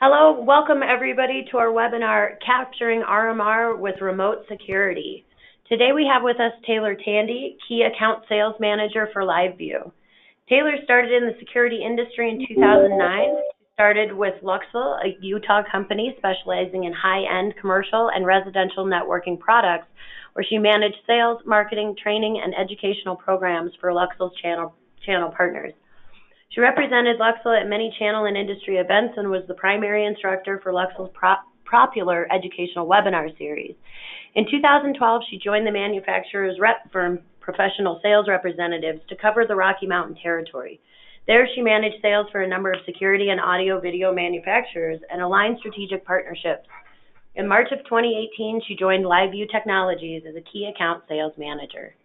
Hello, welcome everybody to our webinar, Capturing RMR with Remote Security. Today we have with us Taylor Tandy, Key Account Sales Manager for LiveView. Taylor started in the security industry in 2009. She started with Luxville, a Utah company specializing in high-end commercial and residential networking products, where she managed sales, marketing, training, and educational programs for Luxville's channel partners. She represented Luxville at many channel and industry events and was the primary instructor for Luxville's popular educational webinar series. In 2012, she joined the manufacturer's rep firm, Professional Sales Representatives, to cover the Rocky Mountain territory. There, she managed sales for a number of security and audio-video manufacturers and aligned strategic partnerships. In March of 2018, she joined LiveView Technologies as a key account sales manager.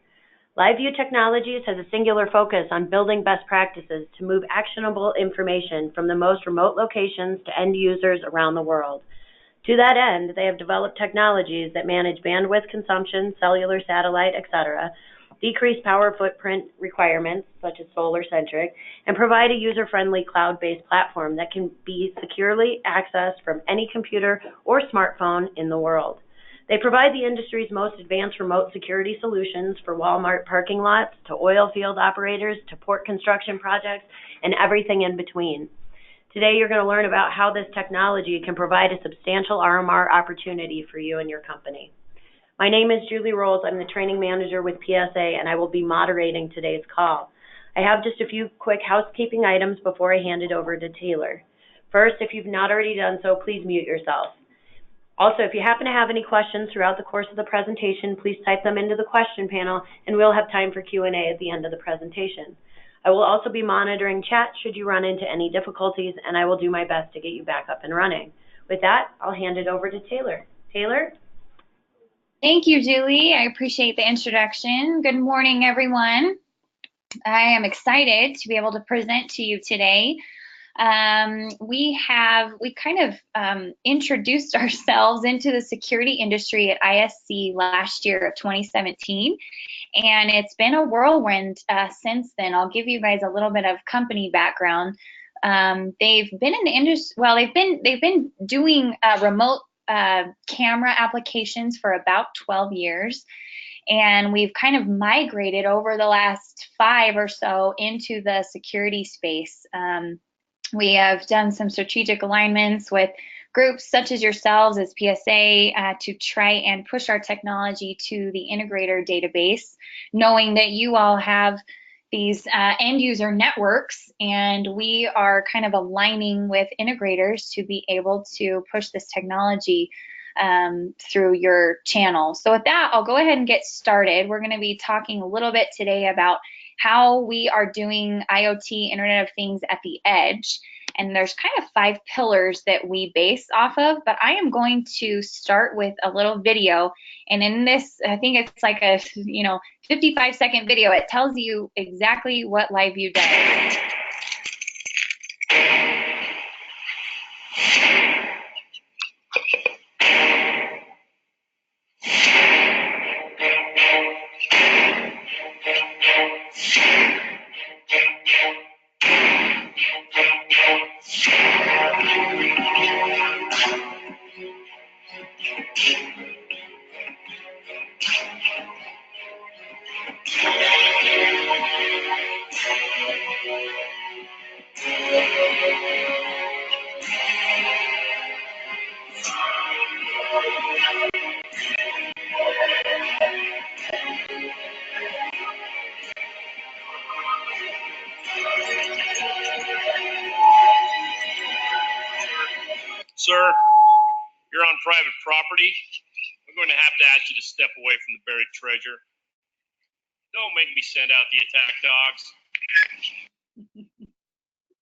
LiveView Technologies has a singular focus on building best practices to move actionable information from the most remote locations to end users around the world. To that end, they have developed technologies that manage bandwidth consumption, cellular, satellite, etc., decrease power footprint requirements, such as solar centric, and provide a user-friendly cloud-based platform that can be securely accessed from any computer or smartphone in the world. They provide the industry's most advanced remote security solutions for Walmart parking lots, to oil field operators, to port construction projects, and everything in between. Today, you're going to learn about how this technology can provide a substantial RMR opportunity for you and your company. My name is Julie Rolls. I'm the training manager with PSA, and I will be moderating today's call. I have just a few quick housekeeping items before I hand it over to Taylor. First, if you've not already done so, please mute yourself. Also, if you happen to have any questions throughout the course of the presentation, please type them into the question panel, and we'll have time for Q&A at the end of the presentation. I will also be monitoring chat should you run into any difficulties, and I will do my best to get you back up and running. With that, I'll hand it over to Taylor. Taylor? Thank you, Julie. I appreciate the introduction. Good morning, everyone. I am excited to be able to present to you today. We kind of introduced ourselves into the security industry at ISC last year of 2017, and it's been a whirlwind since then. I'll give you guys a little bit of company background. They've been in the industry. Well, they've been doing remote camera applications for about 12 years. And we've kind of migrated over the last 5 or so into the security space. We have done some strategic alignments with groups such as yourselves as PSA to try and push our technology to the integrator database, knowing that you all have these end user networks, and we are kind of aligning with integrators to be able to push this technology through your channel. So with that, I'll go ahead and get started. We're going to be talking a little bit today about how we are doing IoT, Internet of Things at the edge. And there's kind of 5 pillars that we base off of, but I am going to start with a little video. And in this, I think it's like a 55-second video. It tells you exactly what LiveView does. Sir, you're on private property. I'm going to have to ask you to step away from the buried treasure. Don't make me send out the attack dogs.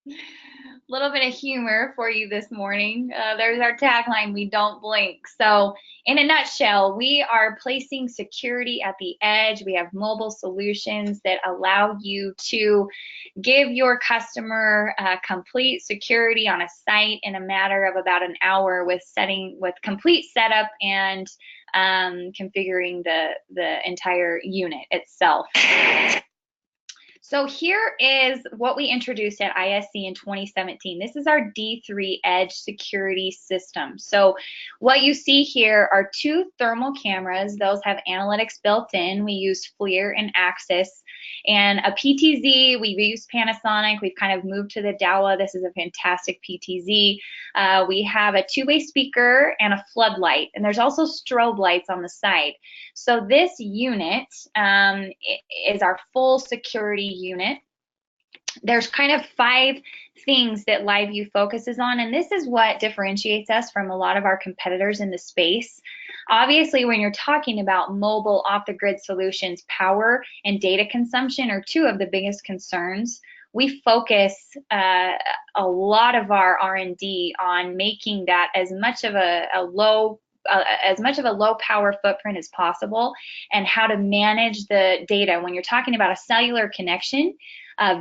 A little bit of humor for you this morning. There's our tagline, we don't blink. So in a nutshell, we are placing security at the edge. We have mobile solutions that allow you to give your customer complete security on a site in a matter of about an hour with complete setup and configuring the entire unit itself. So here is what we introduced at ISC in 2017. This is our D3 Edge security system. So what you see here are 2 thermal cameras. Those have analytics built in. We use FLIR and Axis. And a PTZ, we've used Panasonic. We've kind of moved to the Dahua. This is a fantastic PTZ. We have a 2-way speaker and a floodlight. And there's also strobe lights on the side. So this unit is our full security unit. There's kind of 5 things that LiveView focuses on, and this is what differentiates us from a lot of our competitors in the space. Obviously, when you're talking about mobile off-the-grid solutions, power and data consumption are 2 of the biggest concerns. We focus a lot of our R&D on making that as much of a low power footprint as possible, and how to manage the data. When you're talking about a cellular connection,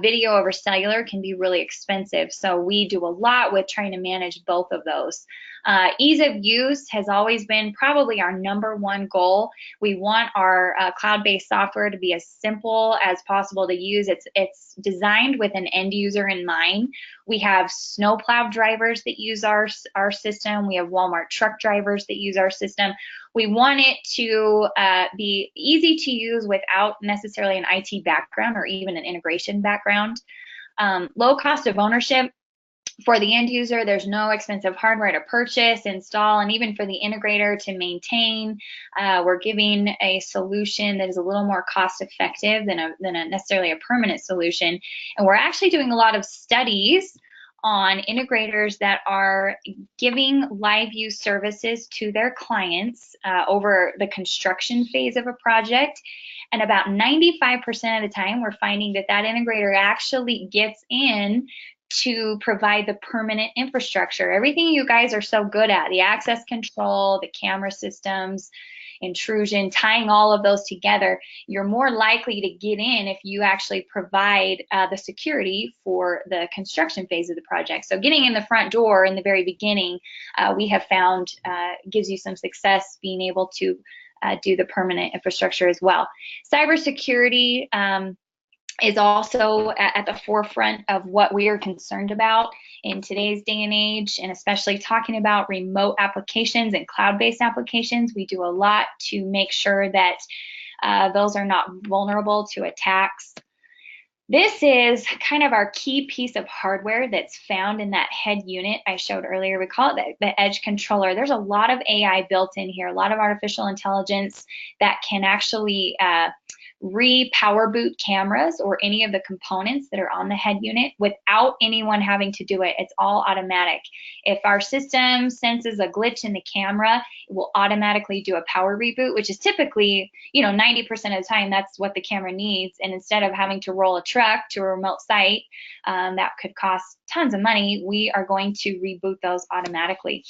video over cellular can be really expensive. So we do a lot with trying to manage both of those. Ease of use has always been probably our #1 goal. We want our cloud-based software to be as simple as possible to use. It's designed with an end user in mind. We have snowplow drivers that use our system. We have Walmart truck drivers that use our system. We want it to be easy to use without necessarily an IT background or even an integration background. Low cost of ownership. For the end user, there's no expensive hardware to purchase, install, and even for the integrator to maintain. We're giving a solution that is a little more cost effective than necessarily a permanent solution. And we're actually doing a lot of studies on integrators that are giving LiveView services to their clients over the construction phase of a project. And about 95% of the time, we're finding that that integrator actually gets in to provide the permanent infrastructure. Everything you guys are so good at, the access control, the camera systems, intrusion, tying all of those together, you're more likely to get in if you actually provide the security for the construction phase of the project. So getting in the front door in the very beginning, we have found gives you some success being able to do the permanent infrastructure as well. Cybersecurity is also at the forefront of what we are concerned about in today's day and age, and especially talking about remote applications and cloud-based applications. We do a lot to make sure that those are not vulnerable to attacks. This is kind of our key piece of hardware that's found in that head unit I showed earlier. We call it the edge controller. There's a lot of AI built in here, a lot of artificial intelligence that can actually re-power boot cameras or any of the components that are on the head unit without anyone having to do it. It's all automatic. If our system senses a glitch in the camera, it will automatically do a power reboot, which is typically, 90% of the time that's what the camera needs. And instead of having to roll a truck to a remote site that could cost tons of money, we are going to reboot those automatically.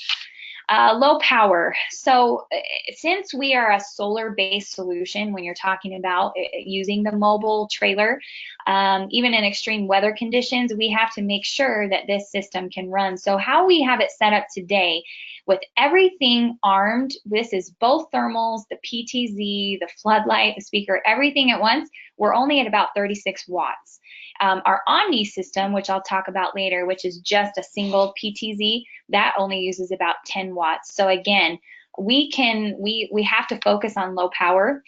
Low power. So since we are a solar-based solution, when you're talking about using the mobile trailer, even in extreme weather conditions, we have to make sure that this system can run. So how we have it set up today, with everything armed, this is both thermals, the PTZ, the floodlight, the speaker, everything at once, we're only at about 36 watts. Our Omni system, which I'll talk about later, which is just a single PTZ, that only uses about 10 watts. So again, we have to focus on low power.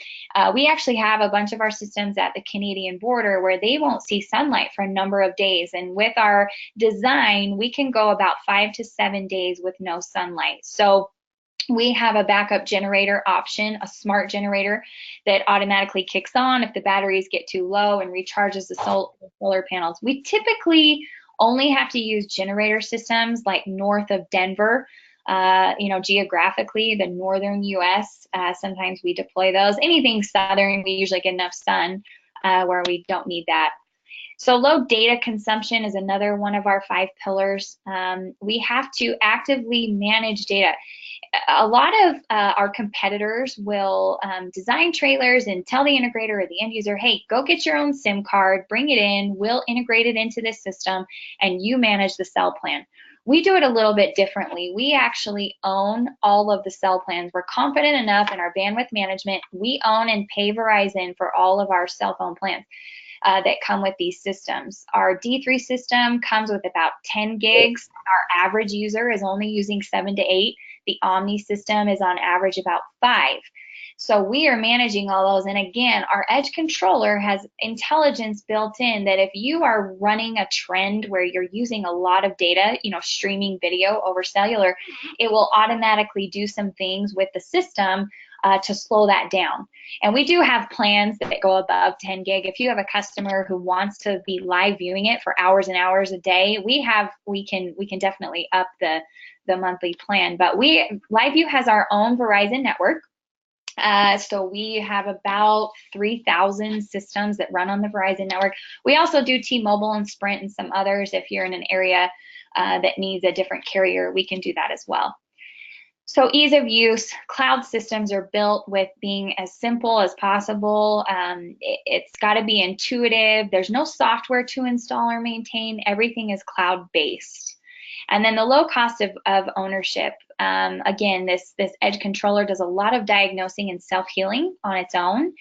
We actually have a bunch of our systems at the Canadian border where they won't see sunlight for a number of days. And with our design, we can go about 5 to 7 days with no sunlight. So we have a backup generator option, a smart generator that automatically kicks on if the batteries get too low and recharges the solar panels. We typically only have to use generator systems like north of Denver, geographically, the northern US. Sometimes we deploy those. Anything southern, we usually get enough sun where we don't need that. So low data consumption is another one of our 5 pillars. We have to actively manage data. A lot of our competitors will design trailers and tell the integrator or the end user, hey, go get your own SIM card, bring it in, we'll integrate it into this system, and you manage the cell plan. We do it a little bit differently. We actually own all of the cell plans. We're confident enough in our bandwidth management. We own and pay Verizon for all of our cell phone plans. that come with these systems. Our D3 system comes with about 10 gigs. Our average user is only using 7 to 8. The Omni system is on average about 5. So we are managing all those. And again, our edge controller has intelligence built in that if you are running a trend where you're using a lot of data, streaming video over cellular, it will automatically do some things with the system to slow that down. And we do have plans that go above 10 gig. If you have a customer who wants to be live viewing it for hours and hours a day, we can definitely up the monthly plan. But LiveView has our own Verizon network. So we have about 3,000 systems that run on the Verizon network. We also do T-Mobile and Sprint and some others. If you're in an area that needs a different carrier, we can do that as well. So ease of use, cloud systems are built with being as simple as possible. It's got to be intuitive. There's no software to install or maintain. Everything is cloud-based. And then the low cost of ownership. Again, this edge controller does a lot of diagnosing and self-healing on its own.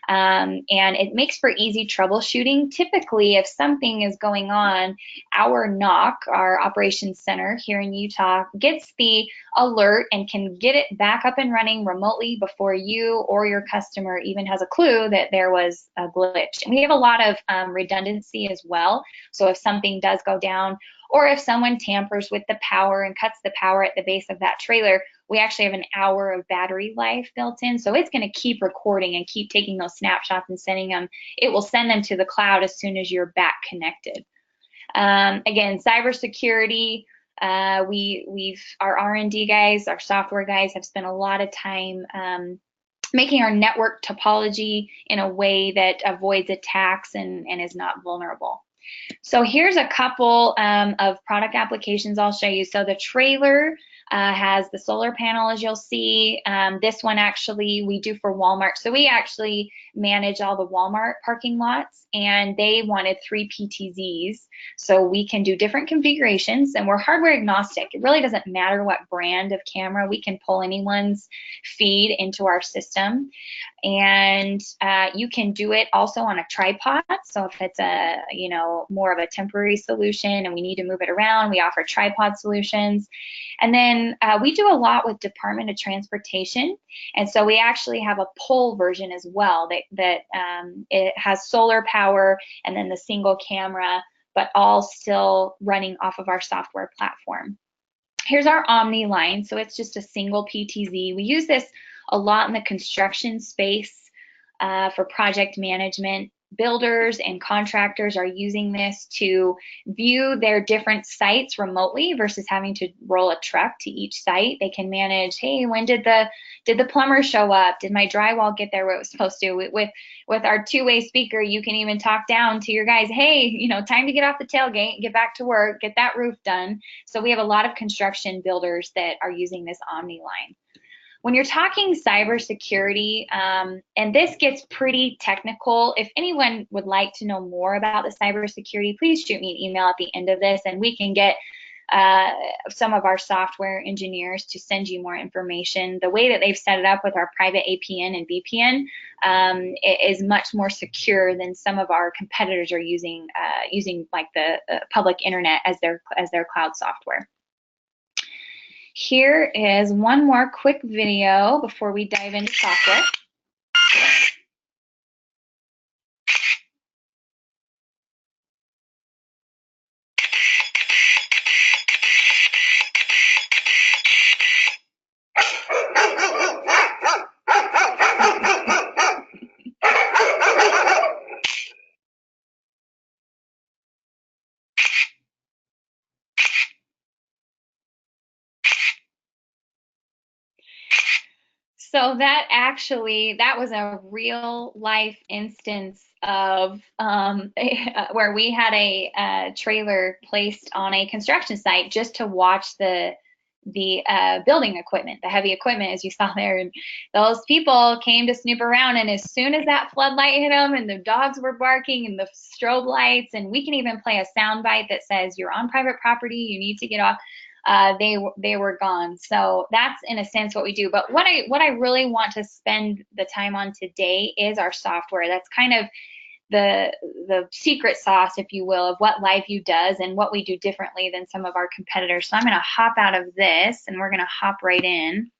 And it makes for easy troubleshooting. Typically, if something is going on, our NOC, our operations center here in Utah, gets the alert and can get it back up and running remotely before you or your customer even has a clue that there was a glitch. And we have a lot of redundancy as well. So if something does go down, or if someone tampers with the power and cuts the power at the base of that trailer, we actually have an hour of battery life built in. So it's going to keep recording and keep taking those snapshots and sending them. It will send them to the cloud as soon as you're back connected. Again, cybersecurity, our R&D guys, our software guys have spent a lot of time making our network topology in a way that avoids attacks and is not vulnerable. So here's a couple of product applications I'll show you. So the trailer has the solar panel, as you'll see. This one actually we do for Walmart. So we actually manage all the Walmart parking lots, and they wanted 3 PTZs. So we can do different configurations, and we're hardware agnostic. It really doesn't matter what brand of camera. We can pull anyone's feed into our system. And you can do it also on a tripod. So if it's a, more of a temporary solution and we need to move it around, we offer tripod solutions. And then we do a lot with Department of Transportation. And so we actually have a pole version as well that it has solar power and then the single camera, but all still running off of our software platform. Here's our Omni line. So it's just a single PTZ. We use this a lot in the construction space for project management. Builders and contractors are using this to view their different sites remotely versus having to roll a truck to each site. They can manage, hey, when did the plumber show up? Did my drywall get there where it was supposed to? With our two-way speaker, you can even talk down to your guys, hey, time to get off the tailgate, get back to work, get that roof done. So we have a lot of construction builders that are using this Omni line. When you're talking cybersecurity, and this gets pretty technical, if anyone would like to know more about the cybersecurity, please shoot me an email at the end of this, and we can get some of our software engineers to send you more information. The way that they've set it up with our private APN and VPN is much more secure than some of our competitors are using like the public internet as their cloud software. Here is one more quick video before we dive into software. So that was a real life instance of where we had a trailer placed on a construction site just to watch the building equipment, the heavy equipment, as you saw there. And those people came to snoop around, and as soon as that floodlight hit them and the dogs were barking and the strobe lights, and we can even play a sound bite that says, you're on private property, you need to get off. They were gone. So that's in a sense what we do. But what I really want to spend the time on today is our software. That's kind of the secret sauce, if you will, of what LiveView does and what we do differently than some of our competitors. So I'm going to hop out of this and we're going to hop right in.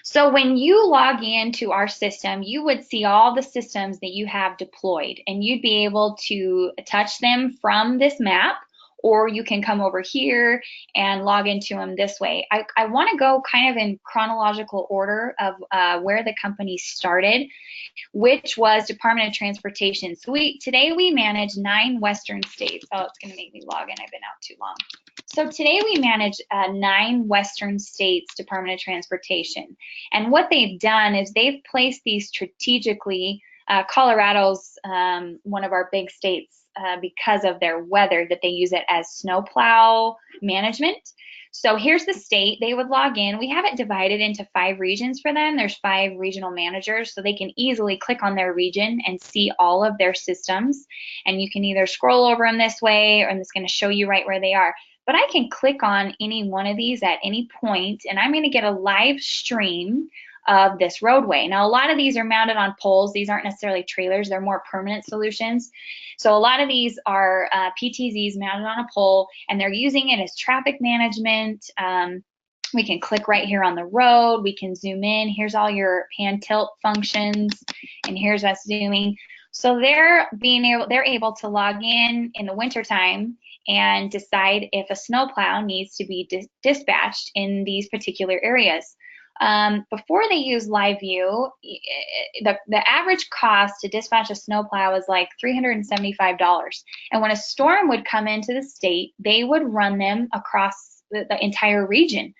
So when you log into our system, you would see all the systems that you have deployed, and you'd be able to touch them from this map, or you can come over here and log into them this way. I want to go kind of in chronological order of where the company started, which was Department of Transportation. So today we manage 9 Western states. Oh, it's going to make me log in. I've been out too long. So today we manage 9 Western states Department of Transportation. And what they've done is they've placed these strategically. Colorado's one of our big states because of their weather, that they use it as snowplow management. So here's the state. They would log in. We have it divided into 5 regions for them. There's 5 regional managers, so they can easily click on their region and see all of their systems. And you can either scroll over them this way, or it's going to show you right where they are. But I can click on any one of these at any point, and I'm going to get a live stream of this roadway. Now, a lot of these are mounted on poles. These aren't necessarily trailers. They're more permanent solutions. So a lot of these are PTZs mounted on a pole, and they're using it as traffic management. We can click right here on the road. We can zoom in. Here's all your pan tilt functions, and here's us zooming. So they're able to log in the wintertime and decide if a snowplow needs to be dispatched in these particular areas. Before they use LiveView, the average cost to dispatch a snowplow is like $375. And when a storm would come into the state, they would run them across the entire region.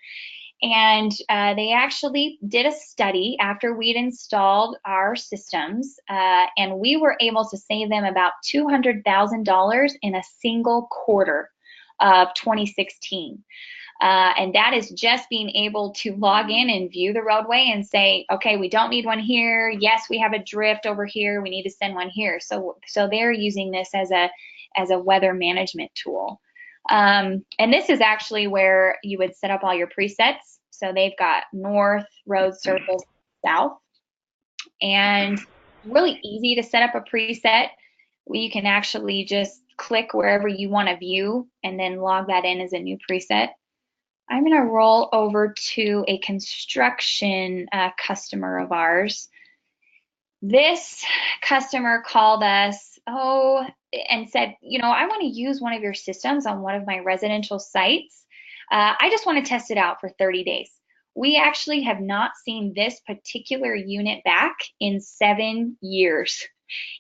And they actually did a study after we'd installed our systems, and we were able to save them about $200,000 in a single quarter of 2016. And that is just being able to log in and view the roadway and say, okay, we don't need one here. Yes, we have a drift over here. We need to send one here. So they're using this as a weather management tool. And this is actually where you would set up all your presets. So they've got north, road, circles, south, and really easy to set up a preset. You can actually just click wherever you want to view and then log that in as a new preset. I'm going to roll over to a construction customer of ours. This customer called us, and said, I want to use one of your systems on one of my residential sites. I just want to test it out for 30 days. We actually have not seen this particular unit back in 7 years.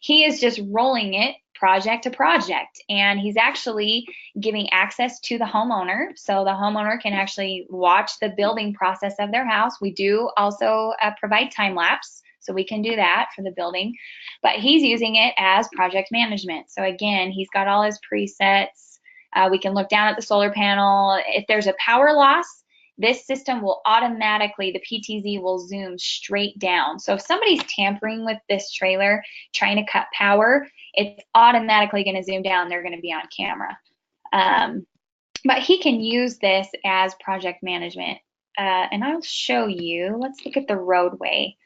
He is just rolling it project to project, and he's actually giving access to the homeowner, so the homeowner can actually watch the building process of their house. We do also provide time lapse, so we can do that for the building, but he's using it as project management. So again, he's got all his presets. We can look down at the solar panel. If there's a power loss, this system will automatically, the PTZ will zoom straight down. So if somebody's tampering with this trailer, trying to cut power, it's automatically going to zoom down. They're going to be on camera. But he can use this as project management. And I'll show you. Let's look at the roadway.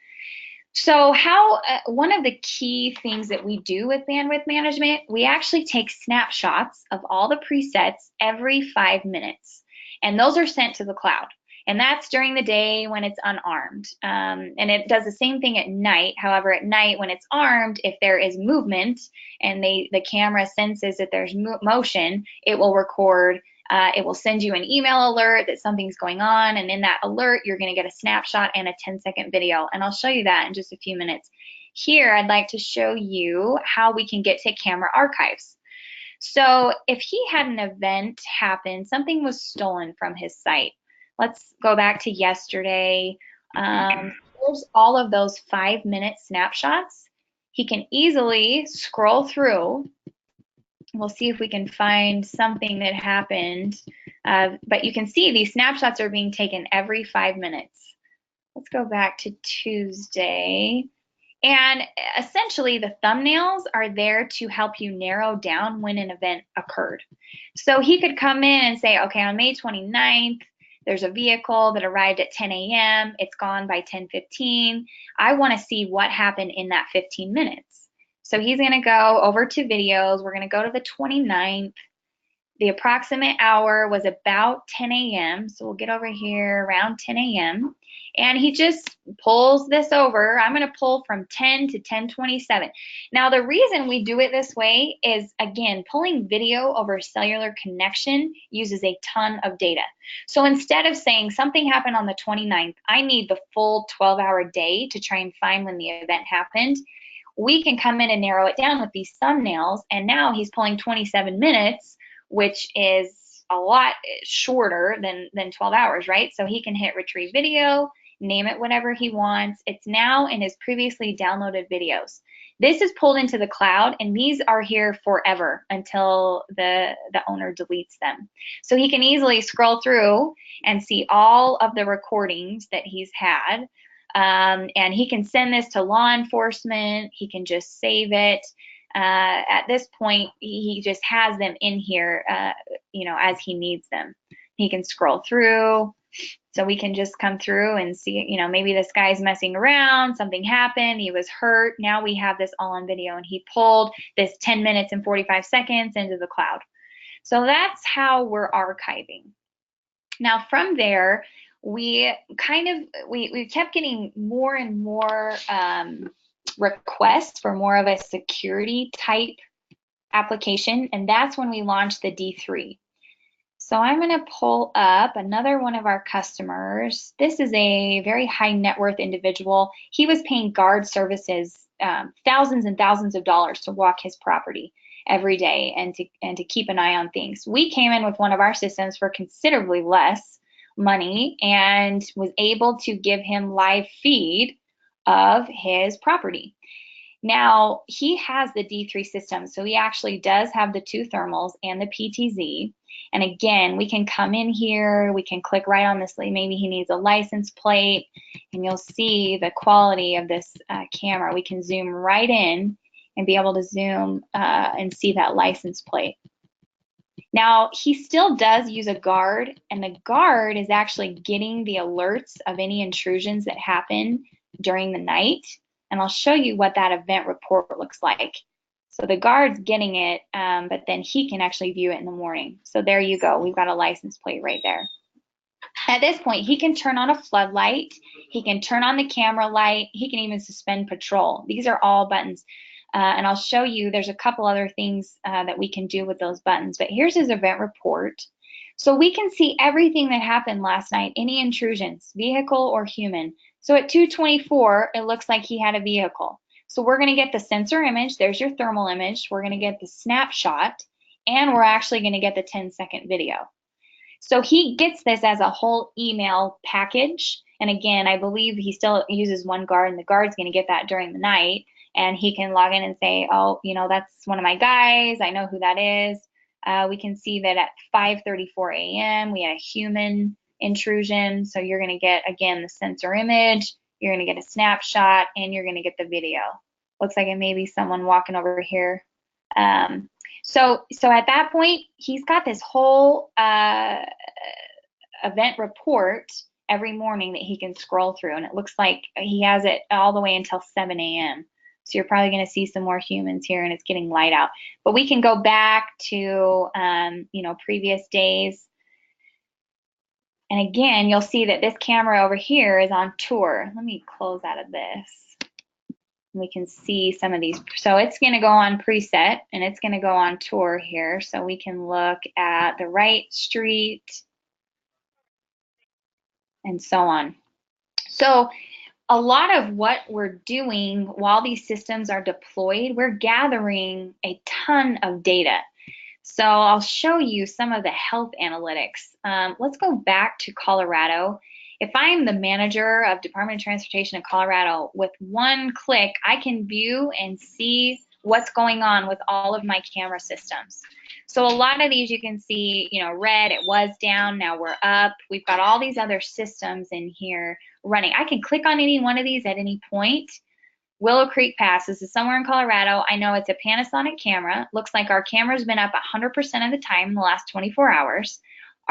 So one of the key things that we do with bandwidth management, we actually take snapshots of all the presets every 5 minutes. And those are sent to the cloud. And that's during the day when it's unarmed. And it does the same thing at night. However, at night when it's armed, if there is movement and the camera senses that there's motion, it will record. It will send you an email alert that something's going on. And in that alert, you're going to get a snapshot and a 10-second video. And I'll show you that in just a few minutes. Here, I'd like to show you how we can get to camera archives. So if he had an event happen, something was stolen from his site. Let's go back to yesterday. There's all of those 5-minute snapshots. He can easily scroll through. We'll see if we can find something that happened. But you can see these snapshots are being taken every 5 minutes. Let's go back to Tuesday. And essentially, the thumbnails are there to help you narrow down when an event occurred. So he could come in and say, okay, on May 29th, there's a vehicle that arrived at 10 a.m. It's gone by 10:15. I want to see what happened in that 15 minutes. So he's going to go over to videos. We're going to go to the 29th. The approximate hour was about 10 a.m. So we'll get over here around 10 a.m. And he just pulls this over. I'm going to pull from 10 to 10:27. Now, the reason we do it this way is, again, pulling video over cellular connection uses a ton of data. So instead of saying something happened on the 29th, I need the full 12-hour day to try and find when the event happened, we can come in and narrow it down with these thumbnails. And now he's pulling 27 minutes, which is a lot shorter than 12 hours, right? So he can hit retrieve video, name it whatever he wants. It's now in his previously downloaded videos. This is pulled into the cloud, and these are here forever until the owner deletes them. So he can easily scroll through and see all of the recordings that he's had. And he can send this to law enforcement. He can just save it. At this point, he just has them in here, as he needs them. He can scroll through, so we can just come through and see, maybe this guy's messing around, something happened, he was hurt. Now we have this all on video, and he pulled this 10 minutes and 45 seconds into the cloud. So that's how we're archiving. Now from there, we kept getting more and more requests for more of a security type application, and that's when we launched the D3. So I'm going to pull up another one of our customers. This is a very high net worth individual. He was paying guard services, thousands and thousands of dollars to walk his property every day and to keep an eye on things. We came in with one of our systems for considerably less money and was able to give him live feed of his property. Now, he has the D3 system, so he actually does have the 2 thermals and the PTZ. And again, we can come in here, we can click right on this, maybe he needs a license plate, and you'll see the quality of this camera. We can zoom right in and be able to zoom and see that license plate. Now, he still does use a guard, and the guard is actually getting the alerts of any intrusions that happen during the night. And I'll show you what that event report looks like. So the guard's getting it, but then he can actually view it in the morning. So there you go. We've got a license plate right there. At this point, he can turn on a floodlight. He can turn on the camera light. He can even suspend patrol. These are all buttons. And I'll show you, there's a couple other things that we can do with those buttons. But here's his event report. So we can see everything that happened last night, any intrusions, vehicle or human. So at 2:24, it looks like he had a vehicle. So we're going to get the sensor image. There's your thermal image. We're going to get the snapshot, and we're actually going to get the 10-second video. So he gets this as a whole email package. And again, I believe he still uses one guard, and the guard's going to get that during the night. And he can log in and say, oh, that's one of my guys. I know who that is. We can see that at 5:34 a.m. we had a human intrusion. So you're going to get, again, the sensor image, you're going to get a snapshot, and you're going to get the video. Looks like it may be someone walking over here. So at that point, he's got this whole event report every morning that he can scroll through, and it looks like he has it all the way until 7 a.m. So you're probably going to see some more humans here, and it's getting light out. But we can go back to previous days. And again, you'll see that this camera over here is on tour. Let me close out of this. We can see some of these. So it's going to go on preset, and it's going to go on tour here. So we can look at the right street and so on. So a lot of what we're doing while these systems are deployed, we're gathering a ton of data. So I'll show you some of the health analytics. Let's go back to Colorado. If I'm the manager of Department of Transportation in Colorado, with one click, I can view and see what's going on with all of my camera systems. So a lot of these you can see, red, it was down, now we're up. We've got all these other systems in here running. I can click on any one of these at any point. Willow Creek Pass, this is somewhere in Colorado. I know it's a Panasonic camera. Looks like our camera's been up 100% of the time in the last 24 hours.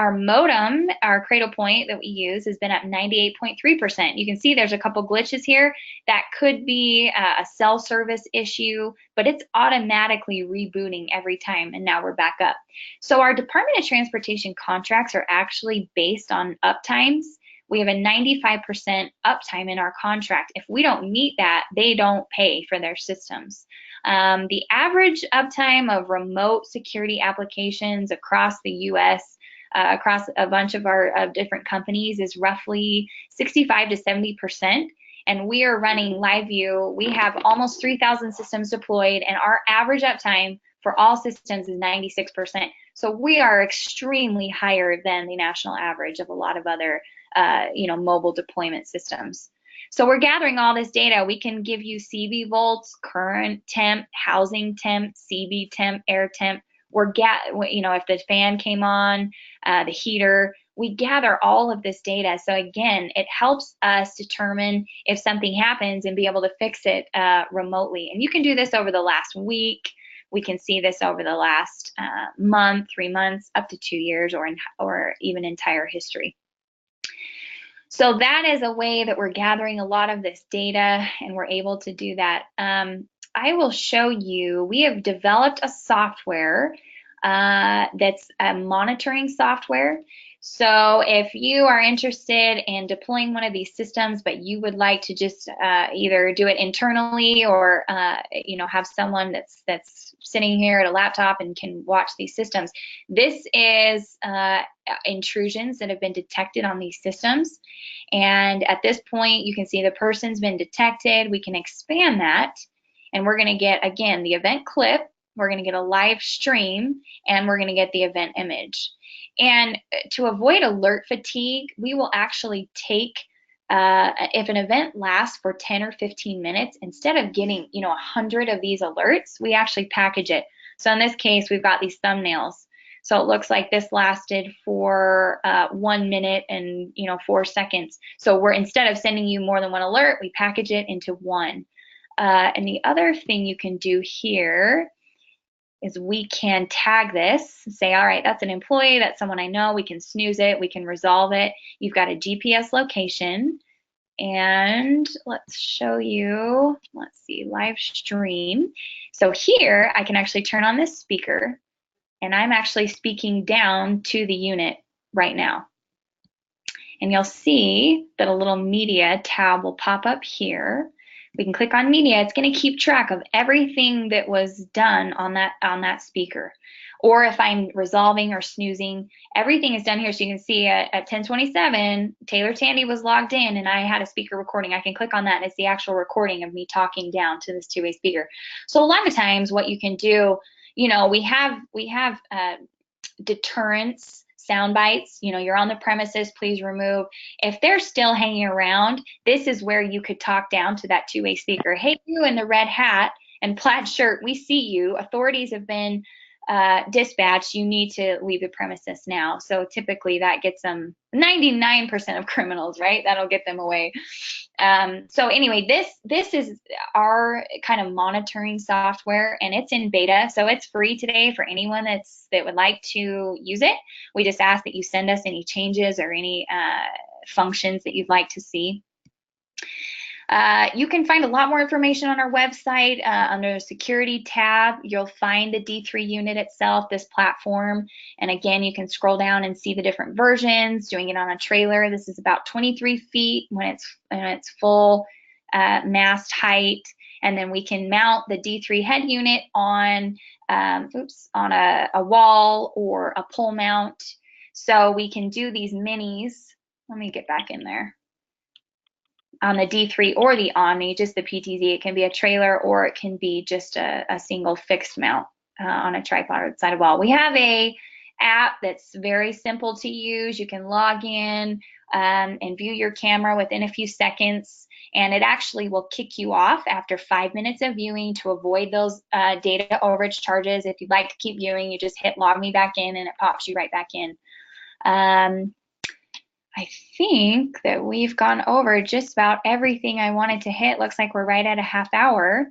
Our modem, our cradle point that we use, has been at 98.3%. You can see there's a couple glitches here. That could be a cell service issue, but it's automatically rebooting every time, and now we're back up. So our Department of Transportation contracts are actually based on uptimes. We have a 95% uptime in our contract. If we don't meet that, they don't pay for their systems. The average uptime of remote security applications across the U.S., across a bunch of our different companies, is roughly 65 to 70%. And we are running LiveView. We have almost 3,000 systems deployed, and our average uptime for all systems is 96%. So we are extremely higher than the national average of a lot of other mobile deployment systems. So we're gathering all this data. We can give you CV volts, current temp, housing temp, CB temp, air temp. If the fan came on, the heater, we gather all of this data. So again, it helps us determine if something happens and be able to fix it remotely. And you can do this over the last week. We can see this over the last month, 3 months, up to 2 years, or even entire history. So that is a way that we're gathering a lot of this data, and we're able to do that. I will show you, we have developed a software that's a monitoring software. So if you are interested in deploying one of these systems, but you would like to just either do it internally or have someone that's sitting here at a laptop and can watch these systems, this is intrusions that have been detected on these systems. And at this point, you can see the person's been detected. We can expand that, and we're going to get, again, the event clip, we're going to get a live stream, and we're going to get the event image. And to avoid alert fatigue, we will actually take, if an event lasts for 10 or 15 minutes, instead of getting 100 of these alerts, we actually package it. So in this case, we've got these thumbnails. So it looks like this lasted for 1 minute and 4 seconds. So we're, instead of sending you more than one alert, we package it into one. And the other thing you can do here is we can tag this, say, all right, that's an employee, that's someone I know. We can snooze it, we can resolve it. You've got a GPS location, and let's show you, let's see, live stream. So here I can actually turn on this speaker, and I'm actually speaking down to the unit right now. And you'll see that a little media tab will pop up here. We can click on media. It's going to keep track of everything that was done on that speaker. Or if I'm resolving or snoozing, everything is done here. So you can see at 10:27, Taylor Tandy was logged in and I had a speaker recording. I can click on that, and it's the actual recording of me talking down to this two-way speaker. So a lot of times what you can do, we have deterrence sound bites. You're on the premises, please remove. If they're still hanging around, this is where you could talk down to that two-way speaker. Hey, you in the red hat and plaid shirt, we see you. Authorities have been dispatched. You need to leave the premises now. So typically that gets them 99% of criminals, right? That'll get them away. So anyway, this is our kind of monitoring software, and it's in beta. So it's free today for anyone that would like to use it. We just ask that you send us any changes or any functions that you'd like to see. You can find a lot more information on our website. Under the security tab, you'll find the D3 unit itself, this platform. And again, you can scroll down and see the different versions. Doing it on a trailer, this is about 23 feet when it's full mast height. And then we can mount the D3 head unit on a wall or a pole mount. So we can do these minis. Let me get back in there. On the D3 or the Omni, just the PTZ, it can be a trailer or it can be just a single fixed mount on a tripod side of wall. We have a app that's very simple to use. You can log in and view your camera within a few seconds, and it actually will kick you off after 5 minutes of viewing to avoid those data overage charges. If you'd like to keep viewing, you just hit log me back in and it pops you right back in. I think that we've gone over just about everything I wanted to hit. Looks like we're right at a half hour.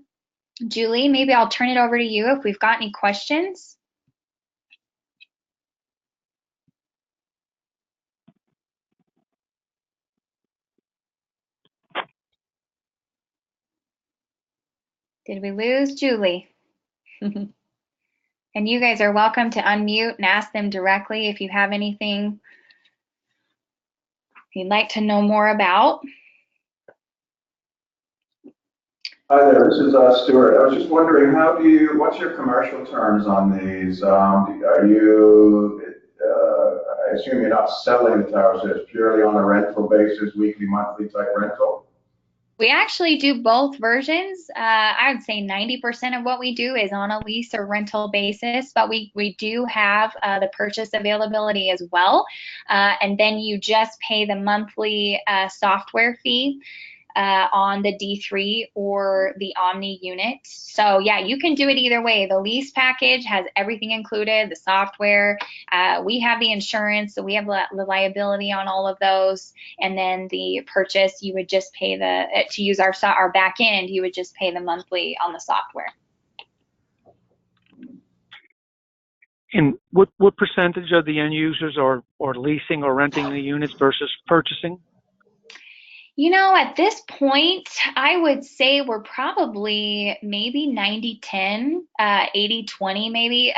Julie, maybe I'll turn it over to you if we've got any questions. Did we lose Julie? And you guys are welcome to unmute and ask them directly if you have anything you'd like to know more about. Hi there, this is Stuart. I was just wondering, what's your commercial terms on these? Are you, I assume you're not selling the tower, so it's purely on a rental basis, weekly, monthly type rental? We actually do both versions. I would say 90% of what we do is on a lease or rental basis, but we do have the purchase availability as well. And then you just pay the monthly software fee on the D3 or the Omni unit. So yeah, you can do it either way. The lease package has everything included, the software. We have the insurance, so we have the liability on all of those. And then the purchase, you would just pay to use our back end, you would just pay the monthly on the software. And what percentage of the end users are leasing or renting the units versus purchasing? You know, at this point, I would say we're probably maybe 90-10, 80-20 maybe.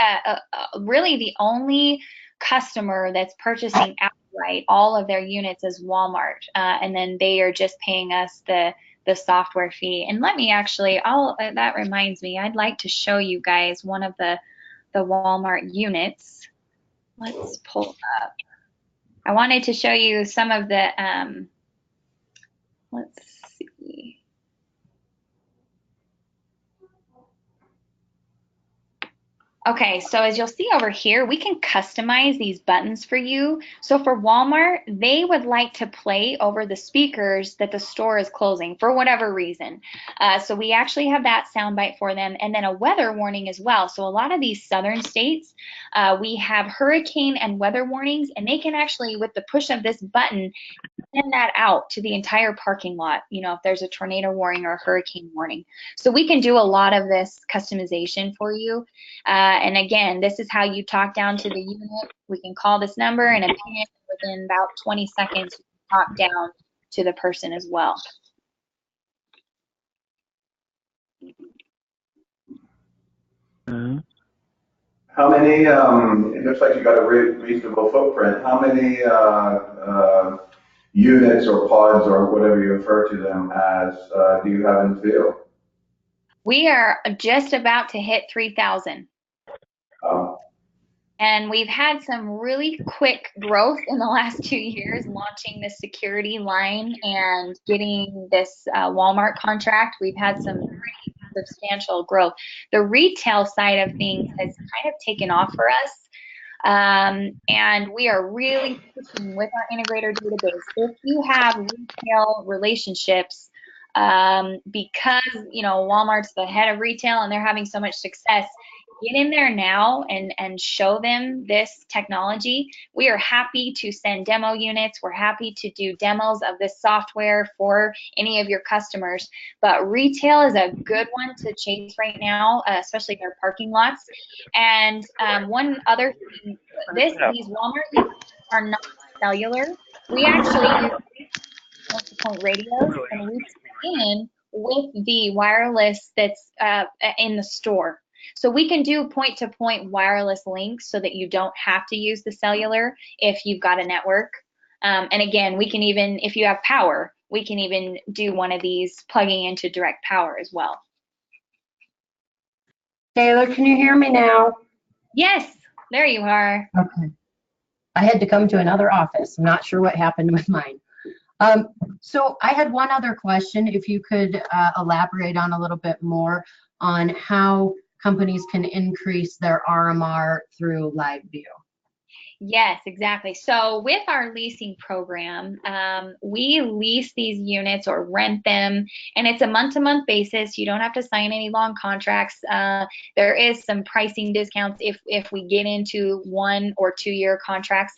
Really the only customer that's purchasing outright all of their units is Walmart. And then they are just paying us the software fee. And let me actually, that reminds me, I'd like to show you guys one of the Walmart units. Let's pull up. I wanted to show you some of the, let's see. Okay, so as you'll see over here, we can customize these buttons for you. So for Walmart, they would like to play over the speakers that the store is closing for whatever reason. So we actually have that soundbite for them, and then a weather warning as well. So a lot of these southern states, we have hurricane and weather warnings, and they can actually, with the push of this button, send that out to the entire parking lot, you know, if there's a tornado warning or a hurricane warning. So we can do a lot of this customization for you. And again, this is how you talk down to the unit. We can call this number, and within about 20 seconds, you can talk down to the person as well. How many, it looks like you got a reasonable footprint. How many units or pods or whatever you refer to them as do you have in the field? We are just about to hit 3,000. And we've had some really quick growth in the last 2 years, launching the security line and getting this Walmart contract. We've had some pretty substantial growth. The retail side of things has kind of taken off for us. And we are really pushing with our integrator database. If you have retail relationships, because, you know, Walmart's the head of retail and they're having so much success, get in there now and show them this technology. We are happy to send demo units. We're happy to do demos of this software for any of your customers. But retail is a good one to chase right now, especially their parking lots. And one other thing, these Walmart units are not cellular. We actually use point-to-point radios, and we plug in with the wireless that's in the store. So we can do point-to-point wireless links so that you don't have to use the cellular if you've got a network. And again, we can even, if you have power, we can even do one of these plugging into direct power as well. Taylor, can you hear me now? Yes, there you are. Okay. I had to come to another office. I'm not sure what happened with mine. So I had one other question, if you could elaborate on a little bit more on how companies can increase their RMR through LiveView. Yes, exactly. So with our leasing program, we lease these units or rent them, and it's a month-to-month basis. You don't have to sign any long contracts. There is some pricing discounts if we get into 1 or 2 year contracts.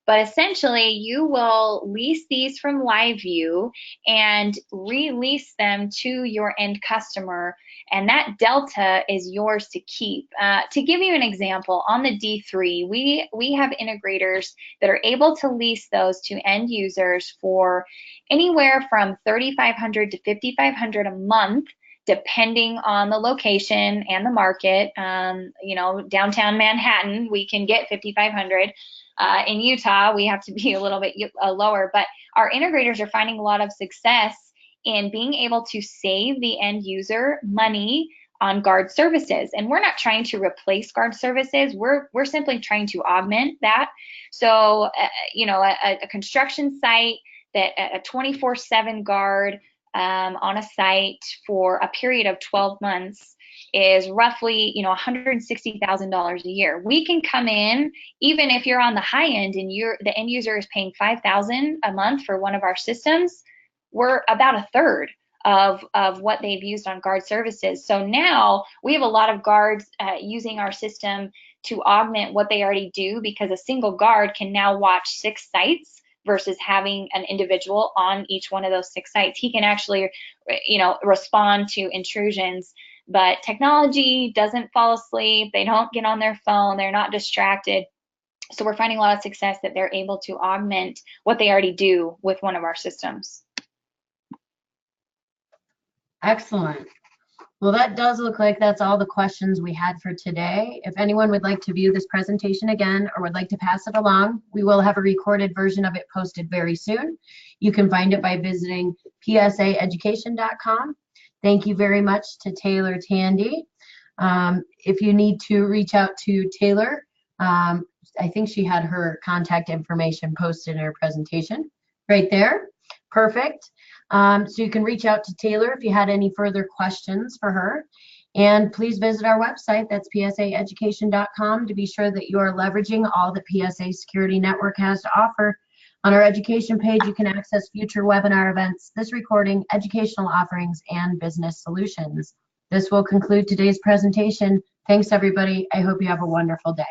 But essentially, you will lease these from LiveView and release them to your end customer, and that delta is yours to keep. To give you an example, on the D3, we have integrators that are able to lease those to end users for anywhere from $3,500 to $5,500 a month, depending on the location and the market. You know, downtown Manhattan, we can get 5,500. In Utah, we have to be a little bit lower, but our integrators are finding a lot of success in being able to save the end user money on guard services. And we're not trying to replace guard services. We're simply trying to augment that. So, you know, a construction site that a 24/7 guard on a site for a period of 12 months is roughly, you know, $160,000 a year. We can come in, even if you're on the high end and the end user is paying $5,000 a month for one of our systems, we're about a third of what they've used on guard services. So now we have a lot of guards using our system to augment what they already do, because a single guard can now watch 6 sites versus having an individual on each one of those 6 sites. He can actually, you know, respond to intrusions, but technology doesn't fall asleep. They don't get on their phone. They're not distracted. So we're finding a lot of success that they're able to augment what they already do with one of our systems. Excellent. Well, that does look like that's all the questions we had for today. If anyone would like to view this presentation again or would like to pass it along, we will have a recorded version of it posted very soon. You can find it by visiting psaeducation.com. Thank you very much to Taylor Tandy. If you need to reach out to Taylor, I think she had her contact information posted in her presentation right there. Perfect. So you can reach out to Taylor if you had any further questions for her. And please visit our website, that's psaeducation.com, to be sure that you are leveraging all that PSA Security Network has to offer. On our education page, you can access future webinar events, this recording, educational offerings, and business solutions. This will conclude today's presentation. Thanks, everybody. I hope you have a wonderful day.